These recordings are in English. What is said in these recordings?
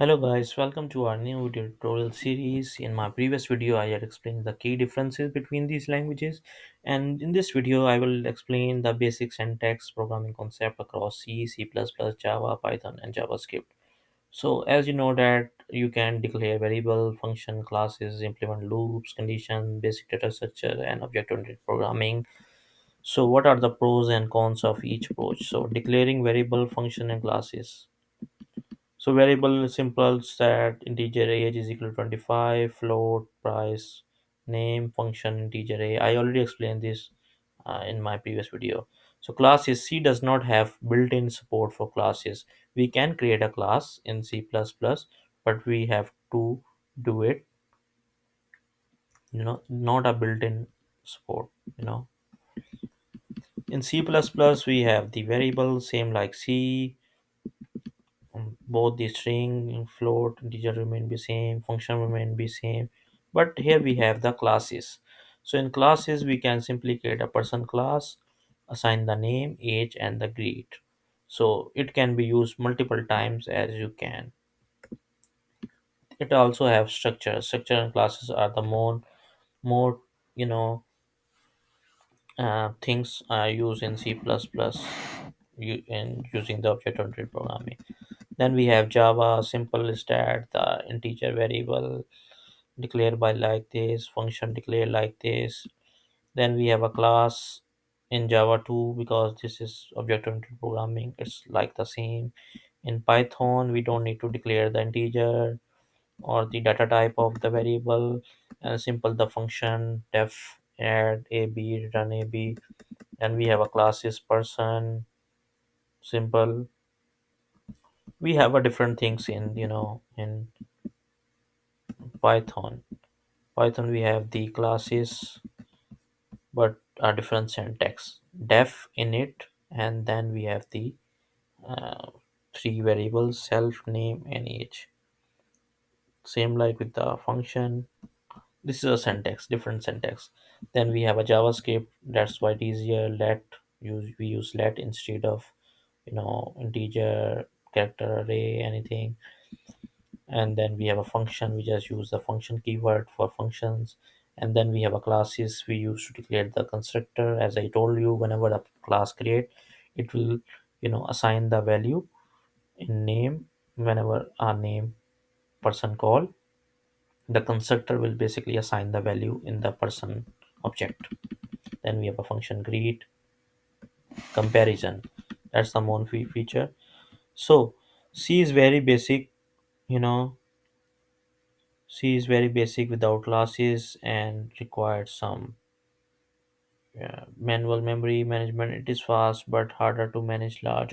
Hello guys, welcome to our new video tutorial series. In my previous video, I had explained the key differences between these languages, and in this video, I will explain the basic syntax programming concept across C, C++, Java, Python, and JavaScript. So, as you know that you can declare variable, function, classes, implement loops, condition, basic data structure, and object-oriented programming. So, what are the pros and cons of each approach? So, declaring variable, function, and classes. So variable simple set integer age is equal to 25, float price, name function integer a. I already explained this in my previous video. So classes C does not have built-in support for classes. We can create a class in C++, but we have to do it, not a built-in support, you know. In C++, we have the variable same like C. Both the string, float, integer remain the same, function remain the same, but here we have the classes. So in classes we can simply create a person class, assign the name, age, and the grade. So it can be used multiple times as you can. It also have structure and classes are the more you know things are used in C++ in using the object-oriented programming. Then we have Java, simple is that the integer variable declare by like this, function declare like this. Then we have a class in Java too, because this is object-oriented programming. It's like the same. In Python, we don't need to declare the integer or the data type of the variable. And simple the function def add ab return ab. Then we have a class is person, simple. We have a different things in in Python. Python we have the classes, but a different syntax. Def init, and then we have the uh, three variables: self, name, and age. Same like with the function. This is a syntax, different syntax. Then we have a JavaScript. That's quite easier. We use let instead of integer, character array, anything. And then we have a function. We just use the function keyword for functions. And then we have a classes we use to declare the constructor. As I told you, whenever the class create, it will assign the value in name. Whenever a name person call, the constructor will basically assign the value in the person object. Then we have a function greet, comparison. That's the main feature. So C is very basic, you know C is very basic without classes and requires some manual memory management. It is fast but harder to manage large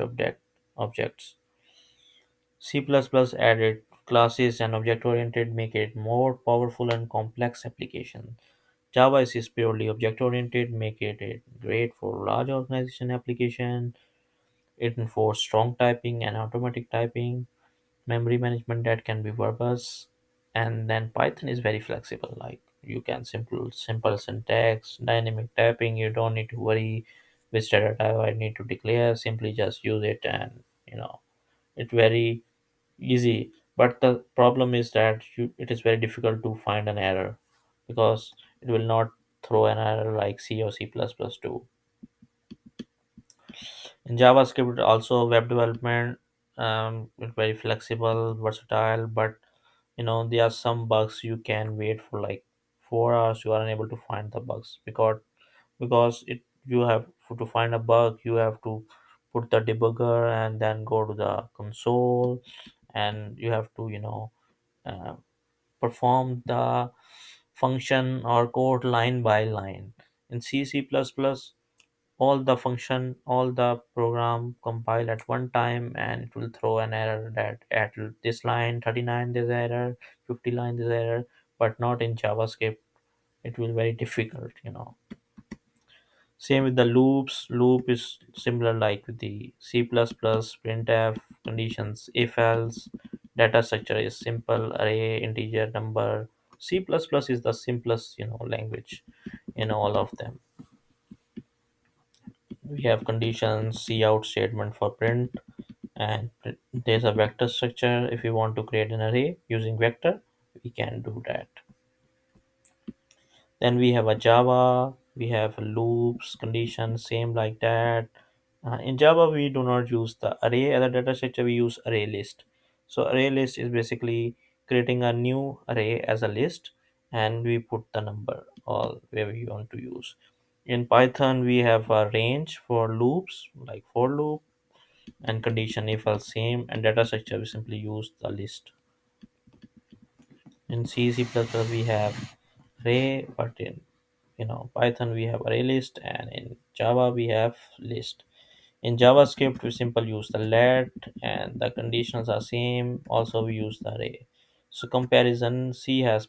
objects. C++ added classes and object-oriented make it more powerful and complex application. Java is purely object-oriented, make it great for large organization application. It enforces strong typing and automatic typing, memory management that can be verbose. And then Python is very flexible, like you can simple syntax, dynamic typing. You don't need to worry which data type I need to declare. Simply just use it, and it's very easy. But the problem is that it is very difficult to find an error, because it will not throw an error like C or C++ do. In JavaScript, also web development, it's very flexible, versatile, but there are some bugs. You can wait for like 4 hours. You are unable to find the bugs, because it you have to find a bug. You have to put the debugger and then go to the console, and you have to uh, perform the function or code line by line. In C++, all the function, all the program compile at one time, and it will throw an error that at this line 39 there's error, 50 line there's error. But not in JavaScript. It will very difficult. Same with the loops. Loop is similar like with the C++, printf, conditions, if else. Data structure is simple, array, integer, number. C++ is the simplest language in all of them. We have conditions, cout statement for print, And there's a vector structure. If we want to create an array using vector, we can do that. Then we have a Java, we have loops, conditions, same like that. In Java, we do not use the array as a data structure, we use array list. So array list is basically creating a new array as a list, and we put the number all where we want to use. In Python, we have a range for loops like for loop and condition if else same, and data structure we simply use the list. In C, C++, we have array, but in Python we have array list, and in Java we have list. In JavaScript we simply use the let, and the conditions are same. Also we use the array. So comparison, C has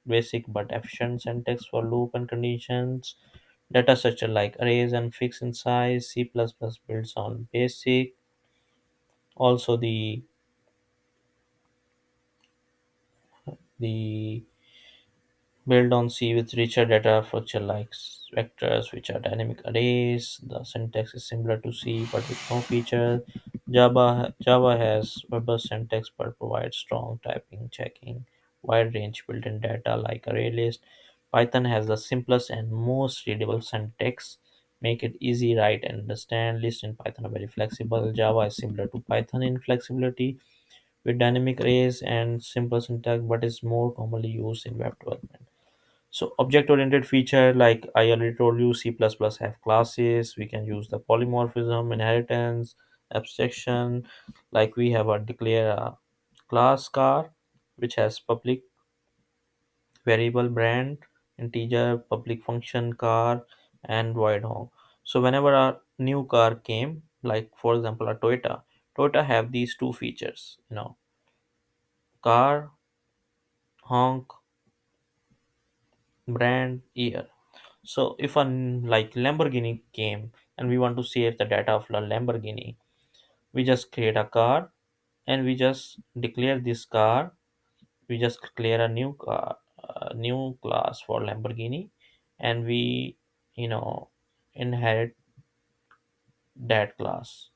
basic but efficient syntax for loop and conditions. Data structure like arrays and fixed in size. C++ builds on basic. Also the build on C with richer data structure like vectors, which are dynamic arrays. The syntax is similar to C but with no feature. Java has robust syntax but provides strong typing checking, wide range built-in data like array list. Python has the simplest and most readable syntax, make it easy write and understand. List in Python are very flexible. Java is similar to Python in flexibility with dynamic arrays and simple syntax, but is more commonly used in web development. So object-oriented feature, like I already told you, C++ have classes. We can use the polymorphism, inheritance, abstraction. Like we have a declare a class car, which has public variable brand, integer, public function car, and void honk. So whenever a new car came, like for example a Toyota have these two features, car, honk, brand, year. So if a like Lamborghini came and we want to save the data of the Lamborghini, we just create a car and we just declare this car. We just declare a new car, a new class for Lamborghini, and we, you know, inherit that class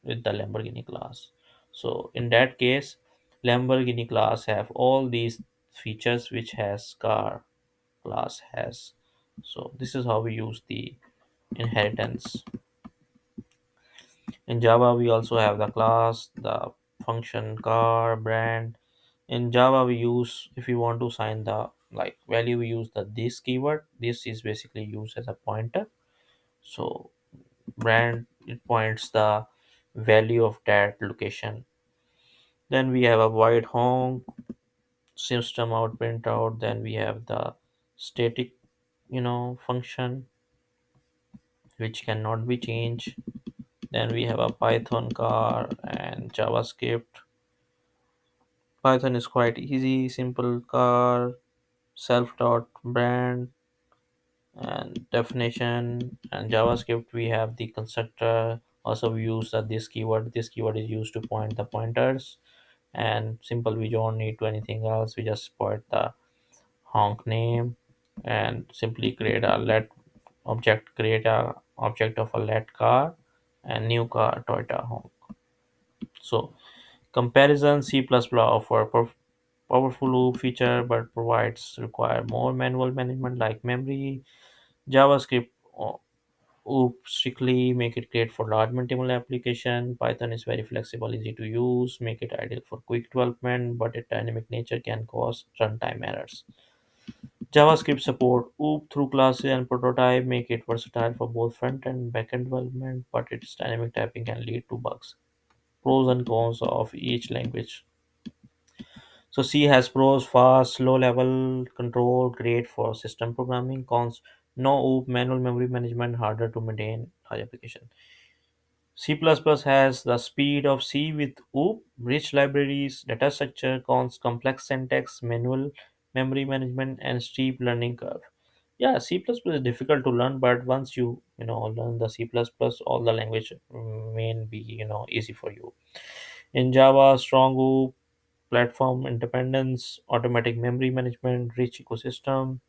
with the Lamborghini class. So in that case, Lamborghini class have all these features which has car class has. So this is how we use the inheritance. In Java, we also have the class, the function, car, brand. In Java, we use, if we want to assign the like value, we use the this keyword. This is basically used as a pointer. So brand, it points the value of that location. Then we have a void honk, system out, print out. Then we have the static, function which cannot be changed. Then we have a Python car and JavaScript. Python is quite easy, simple car, self dot brand and definition. And JavaScript we have the constructor. Also we use this keyword. This keyword is used to point the pointers. And simple, we don't need to anything else. We just point the honk name and simply create a let object, create a object of a let car and new car Toyota honk. So comparison, C++ offer powerful feature but provides require more manual management like memory. JavaScript strictly make it great for large multiple application. Python is very flexible, easy to use, make it ideal for quick development, but its dynamic nature can cause runtime errors. JavaScript support OOP through classes and prototype, make it versatile for both front and back end development, but its dynamic typing can lead to bugs. Pros and cons of each language. So C has pros: fast, low level control, great for system programming. Cons: no OOP, manual memory management, harder to maintain large application. C++ has the speed of C with OOP, rich libraries, data structure. Cons: complex syntax, manual memory management, and steep learning curve. Yeah, C++ is difficult to learn, but once you learn the C++, all the language may be easy for you. In Java, strong OOP, platform independence, automatic memory management, rich ecosystem.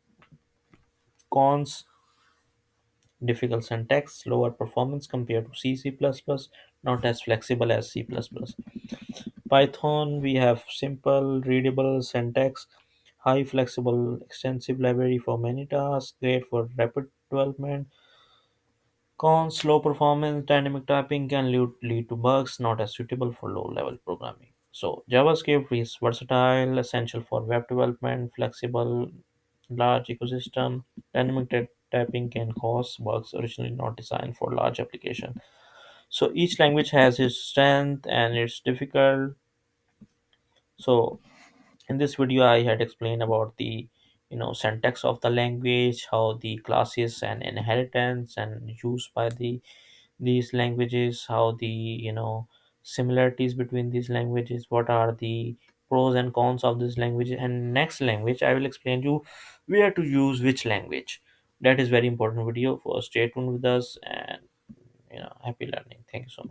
Cons: difficult syntax, lower performance compared to C++, not as flexible as C++. Python, we have simple, readable syntax, high flexible, extensive library for many tasks, great for rapid development. Cons, slow performance, dynamic typing can lead to bugs, not as suitable for low level programming. So, JavaScript is versatile, essential for web development, flexible, large ecosystem. Dynamic typing can cause bugs originally not designed for large application. So, each language has its strength and its difficult. So, in this video I had explained about the syntax of the language, how the classes and inheritance and use by these languages, how the similarities between these languages, what are the pros and cons of this language, and next language I will explain you where to use which language. That is very important video. For stay tuned with us, and happy learning. Thank you so much.